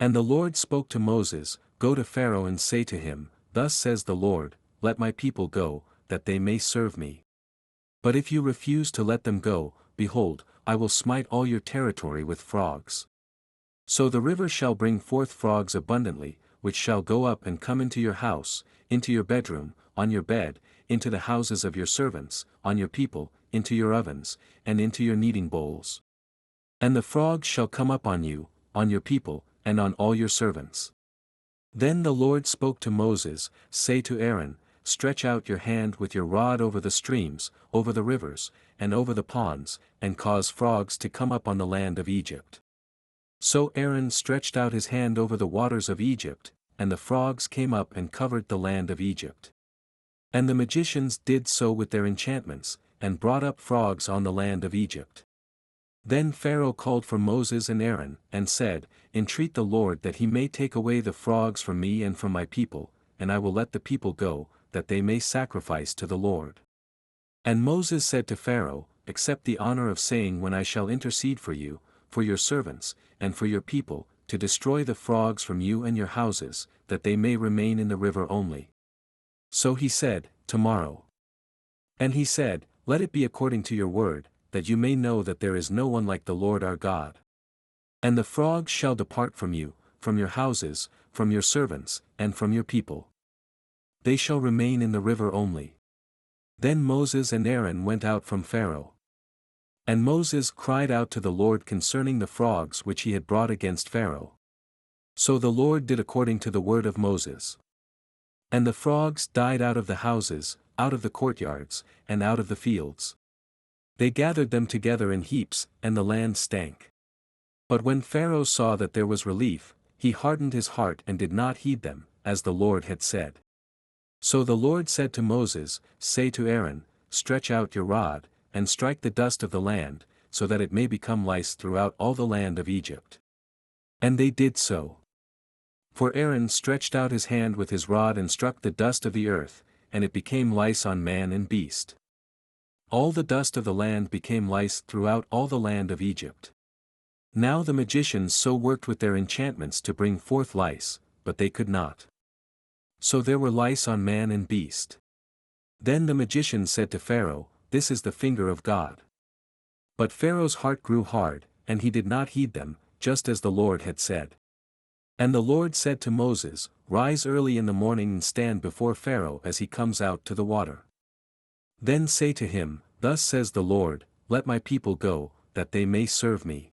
And the Lord spoke to Moses, Go to Pharaoh and say to him, Thus says the Lord, Let my people go, that they may serve me. But if you refuse to let them go, behold, I will smite all your territory with frogs. So the river shall bring forth frogs abundantly, which shall go up and come into your house, into your bedroom, on your bed, into the houses of your servants, on your people, into your ovens, and into your kneading bowls. And the frogs shall come up on you, on your people, and on all your servants. Then the Lord spoke to Moses, Say to Aaron, Stretch out your hand with your rod over the streams, over the rivers, and over the ponds, and cause frogs to come up on the land of Egypt. So Aaron stretched out his hand over the waters of Egypt, and the frogs came up and covered the land of Egypt. And the magicians did so with their enchantments, and brought up frogs on the land of Egypt. Then Pharaoh called for Moses and Aaron, and said, Entreat the Lord that he may take away the frogs from me and from my people, and I will let the people go, that they may sacrifice to the Lord. And Moses said to Pharaoh, Accept the honor of saying when I shall intercede for you, for your servants, and for your people, to destroy the frogs from you and your houses, that they may remain in the river only. So he said, Tomorrow. And he said, Let it be according to your word, that you may know that there is no one like the Lord our God. And the frogs shall depart from you, from your houses, from your servants, and from your people. They shall remain in the river only. Then Moses and Aaron went out from Pharaoh. And Moses cried out to the Lord concerning the frogs which he had brought against Pharaoh. So the Lord did according to the word of Moses. And the frogs died out of the houses, out of the courtyards, and out of the fields. They gathered them together in heaps, and the land stank. But when Pharaoh saw that there was relief, he hardened his heart and did not heed them, as the Lord had said. So the Lord said to Moses, Say to Aaron, Stretch out your rod, and strike the dust of the land, so that it may become lice throughout all the land of Egypt. And they did so. For Aaron stretched out his hand with his rod and struck the dust of the earth, and it became lice on man and beast. All the dust of the land became lice throughout all the land of Egypt. Now the magicians so worked with their enchantments to bring forth lice, but they could not. So there were lice on man and beast. Then the magician said to Pharaoh, This is the finger of God. But Pharaoh's heart grew hard, and he did not heed them, just as the Lord had said. And the Lord said to Moses, Rise early in the morning and stand before Pharaoh as he comes out to the water. Then say to him, Thus says the Lord, Let my people go, that they may serve me.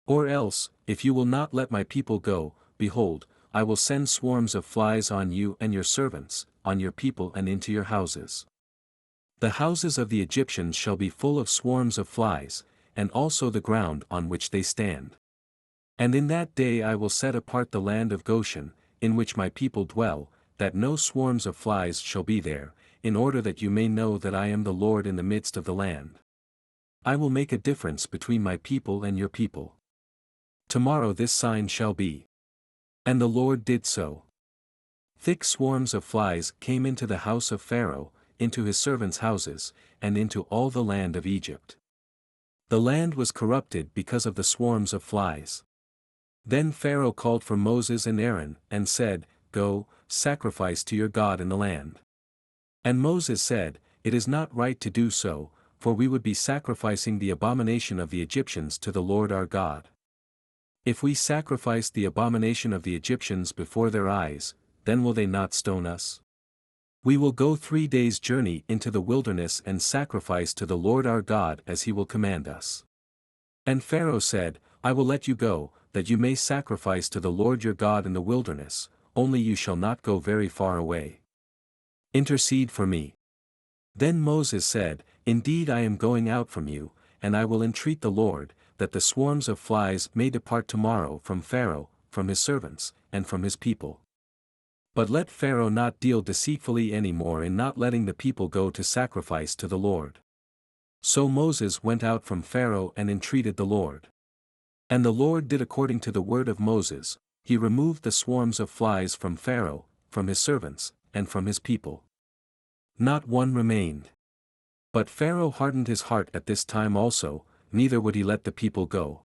Or else, if you will not let my people go, behold, I will send swarms of flies on you and your servants, on your people and into your houses. The houses of the Egyptians shall be full of swarms of flies, and also the ground on which they stand. And in that day I will set apart the land of Goshen, in which my people dwell, that no swarms of flies shall be there, in order that you may know that I am the Lord in the midst of the land. I will make a difference between my people and your people. Tomorrow this sign shall be. And the Lord did so. Thick swarms of flies came into the house of Pharaoh, into his servants' houses, and into all the land of Egypt. The land was corrupted because of the swarms of flies. Then Pharaoh called for Moses and Aaron, and said, Go, sacrifice to your God in the land. And Moses said, It is not right to do so, for we would be sacrificing the abomination of the Egyptians to the Lord our God. If we sacrifice the abomination of the Egyptians before their eyes, then will they not stone us? We will go 3 days' journey into the wilderness and sacrifice to the Lord our God as he will command us. And Pharaoh said, I will let you go, that you may sacrifice to the Lord your God in the wilderness, only you shall not go very far away. Intercede for me. Then Moses said, Indeed I am going out from you, and I will entreat the Lord, that the swarms of flies may depart tomorrow from Pharaoh, from his servants, and from his people. But let Pharaoh not deal deceitfully any more in not letting the people go to sacrifice to the Lord. So Moses went out from Pharaoh and entreated the Lord. And the Lord did according to the word of Moses, he removed the swarms of flies from Pharaoh, from his servants, and from his people. Not one remained. But Pharaoh hardened his heart at this time also, neither would he let the people go.